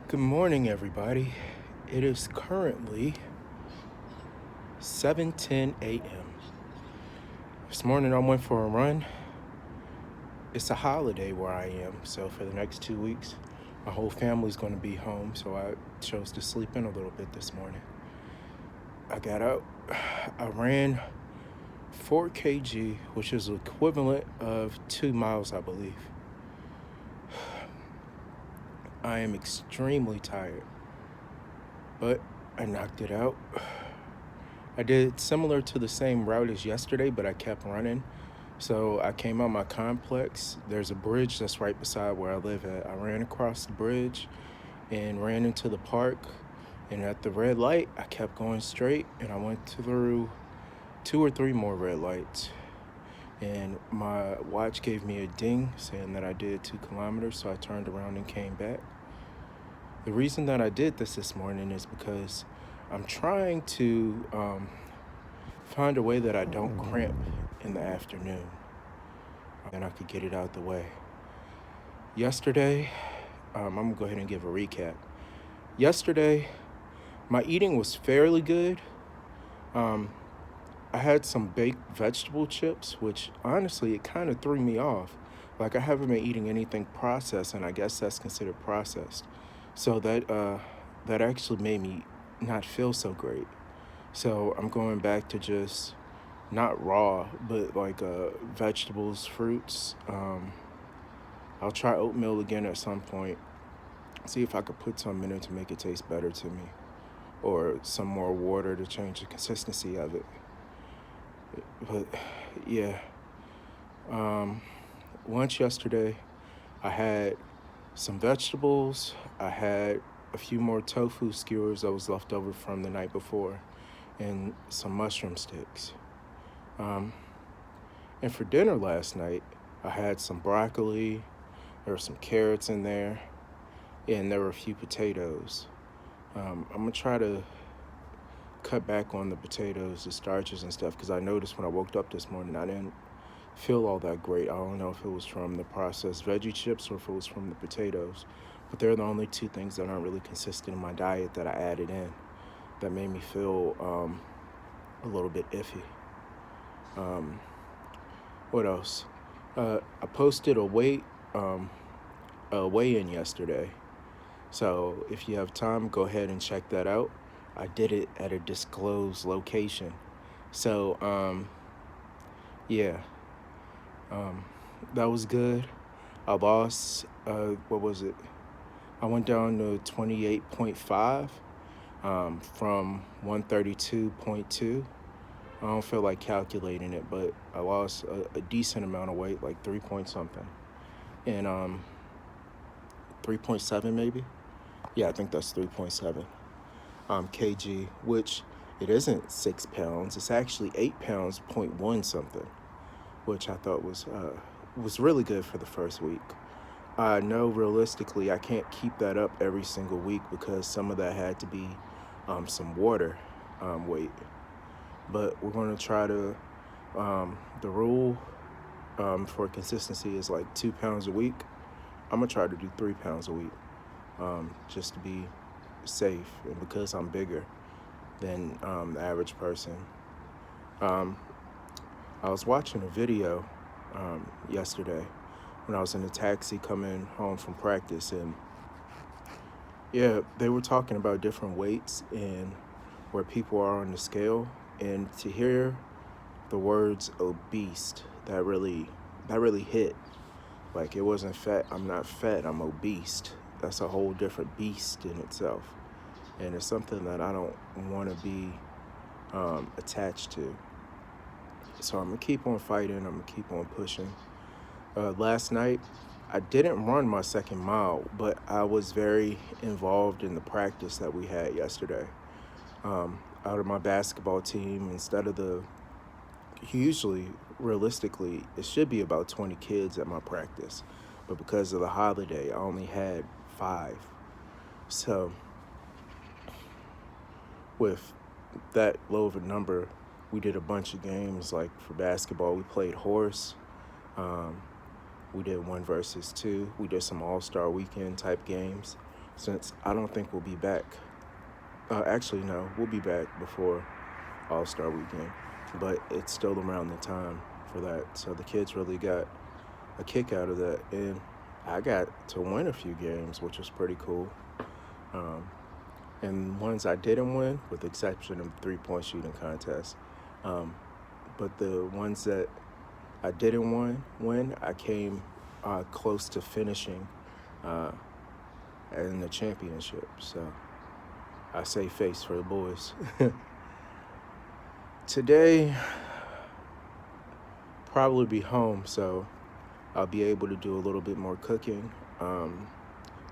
Good morning, everybody. It is currently 7:10 a.m. This morning I went for a run. It's a holiday where I am, so for the next 2 weeks, my whole family's going to be home, so I chose to sleep in a little bit this morning. I got out, I ran 4 kg, which is equivalent of 2 miles, I believe. I am extremely tired, but I knocked it out. I did similar to the same route as yesterday, but I kept running. So I came out my complex. There's a bridge that's right beside where I live at. I ran across the bridge and ran into the park. And at the red light, I kept going straight and I went through 2 or 3 more red lights. And my watch gave me a ding saying that I did 2 kilometers. So I turned around and came back. The reason that I did this morning is because I'm trying to find a way that I don't cramp in the afternoon, and I could get it out the way. Yesterday, I'm gonna go ahead and give a recap. Yesterday, my eating was fairly good. Um, I had some baked vegetable chips, which honestly, it kind of threw me off. Like I haven't been eating anything processed, and I guess that's considered processed. So that actually made me not feel so great. So I'm going back to just not raw, but like vegetables, fruits. I'll try oatmeal again at some point. See if I could put some in it to make it taste better to me, or some more water to change the consistency of it. But yeah, um, lunch yesterday, I had some vegetables. I had a few more tofu skewers that was left over from the night before, and some mushroom sticks. Um, and for dinner last night, I had some broccoli, there were some carrots in there, and there were a few potatoes. I'm gonna try to cut back on the potatoes, the starches and stuff, because I noticed when I woke up this morning, I didn't feel all that great. I don't know if it was from the processed veggie chips or if it was from the potatoes, but they're the only 2 things that aren't really consistent in my diet that I added in that made me feel a little bit iffy. Um, what else? I posted a weigh-in yesterday. So if you have time, go ahead and check that out. I did it at a disclosed location. So yeah, um, that was good. I lost. What was it? I went down to 28.5 from 132.2. I don't feel like calculating it, but I lost a decent amount of weight, like 3 point something, and 3.7 maybe. Yeah, I think that's 3.7 kg, which it isn't 6 pounds. It's actually 8 pounds, point one something, which I thought was really good for the first week. I know realistically I can't keep that up every single week because some of that had to be some water weight. But we're going to try to, the rule for consistency is like 2 pounds a week. I'm going to try to do 3 pounds a week just to be safe, and because I'm bigger than the average person. Um, I was watching a video yesterday when I was in a taxi coming home from practice, and yeah, they were talking about different weights and where people are on the scale, and to hear the words obese, that really hit. Like, it wasn't fat. I'm not fat. I'm obese. That's a whole different beast in itself, and it's something that I don't want to be attached to. So I'm gonna keep on fighting. I'm gonna keep on pushing. Last night, I didn't run my second mile, but I was very involved in the practice that we had yesterday. Out of my basketball team, instead of usually, realistically, it should be about 20 kids at my practice, but because of the holiday, I only had 5. So with that low of a number, we did a bunch of games. Like for basketball, we played horse. Um, we did 1 versus 2. We did some all-star weekend type games. since I don't think we'll be back. Actually, no, we'll be back before All-Star Weekend, but it's still around the time for that. So the kids really got a kick out of that, and I got to win a few games, which was pretty cool. Um, and ones I didn't win, with the exception of 3-point shooting contest. Um, but the ones that I didn't win, I came close to finishing uh, in the championship. So I save face for the boys. Today, probably be home, so I'll be able to do a little bit more cooking,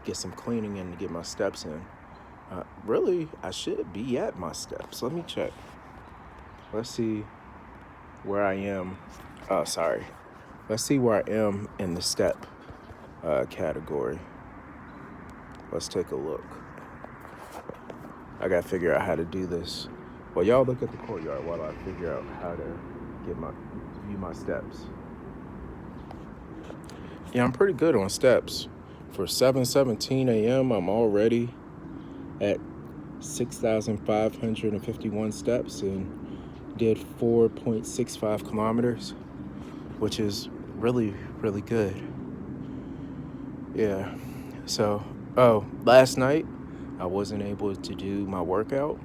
get some cleaning in to get my steps in. Really, I should be at my steps. Let me check. Let's see where I am. Oh, sorry. Let's see where I am in the step category. Let's take a look. I gotta figure out how to do this. Well, y'all look at the courtyard while I figure out how to view my steps. Yeah, I'm pretty good on steps. For 7:17 a.m., I'm already at 6,551 steps and did 4.65 kilometers, which is really, really good. Yeah. So, last night I wasn't able to do my workout.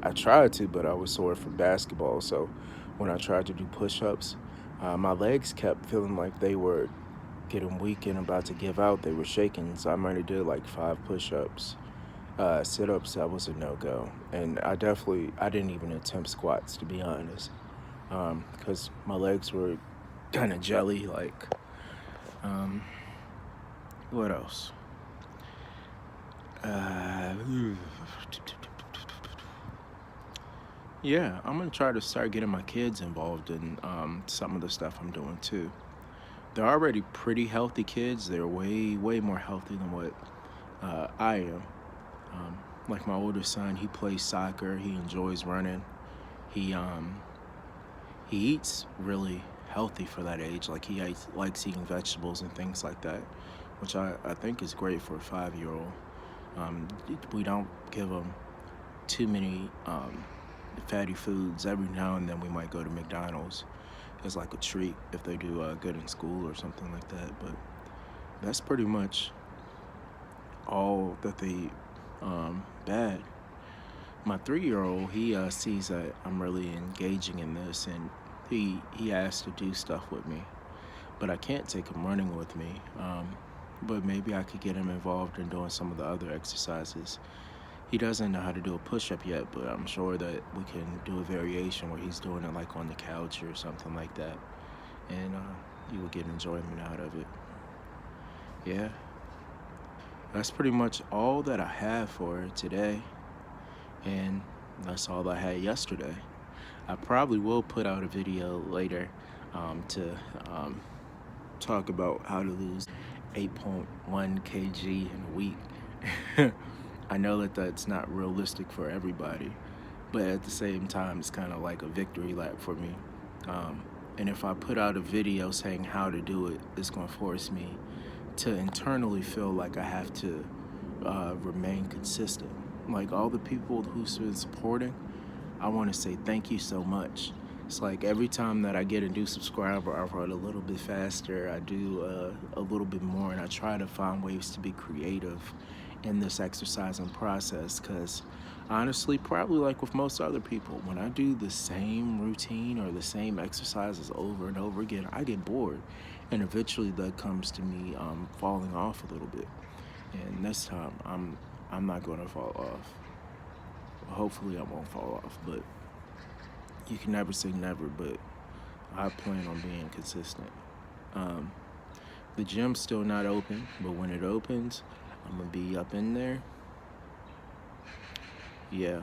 I tried to, but I was sore from basketball. So when I tried to do push-ups, my legs kept feeling like they were getting weak and about to give out. They were shaking. So I might have did like 5 push-ups. Sit-ups, that was a no-go. And I didn't even attempt squats, to be honest, because my legs were kind of jelly. Like, what else? Yeah, I'm gonna try to start getting my kids involved in some of the stuff I'm doing too. They're already pretty healthy kids. They're way, way more healthy than what I am. Like my older son, he plays soccer. He enjoys running. He he eats really healthy for that age. Like likes eating vegetables and things like that, which I think is great for a 5-year-old. We don't give them too many fatty foods. Every now and then we might go to McDonald's as like a treat if they do good in school or something like that. But that's pretty much all that they eat bad. My 3-year-old, he sees that I'm really engaging in this, and he asks to do stuff with me, but I can't take him running with me. But maybe I could get him involved in doing some of the other exercises. He doesn't know how to do a push-up yet, but I'm sure that we can do a variation where he's doing it like on the couch or something like that, and he will get enjoyment out of it. Yeah, that's pretty much all that I have for today, and that's all I had yesterday. I probably will put out a video later to talk about how to lose 8.1 kg in a week. I know that that's not realistic for everybody, but at the same time, it's kind of like a victory lap for me. And if I put out a video saying how to do it, it's going to force me to internally feel like I have to remain consistent. Like all the people who've been supporting, I want to say thank you so much. It's like every time that I get a new subscriber, I run a little bit faster, I do a little bit more, and I try to find ways to be creative in this exercising process, because honestly, probably like with most other people, when I do the same routine or the same exercises over and over again, I get bored, and eventually that comes to me falling off a little bit. And this time, I'm not going to fall off. Hopefully I won't fall off, but you can never say never, but I plan on being consistent. The gym's still not open, but when it opens, I'm going to be up in there. Yeah,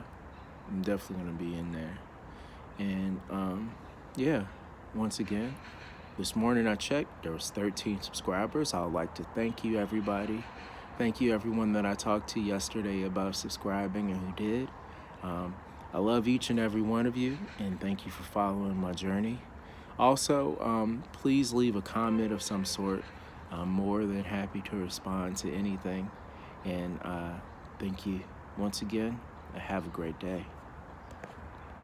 I'm definitely going to be in there. And, yeah, once again, this morning I checked, there was 13 subscribers. I would like to thank you, everybody. Thank you, everyone that I talked to yesterday about subscribing and who did. I love each and every one of you, and thank you for following my journey. Also, please leave a comment of some sort. I'm more than happy to respond to anything. And thank you once again. Have a great day.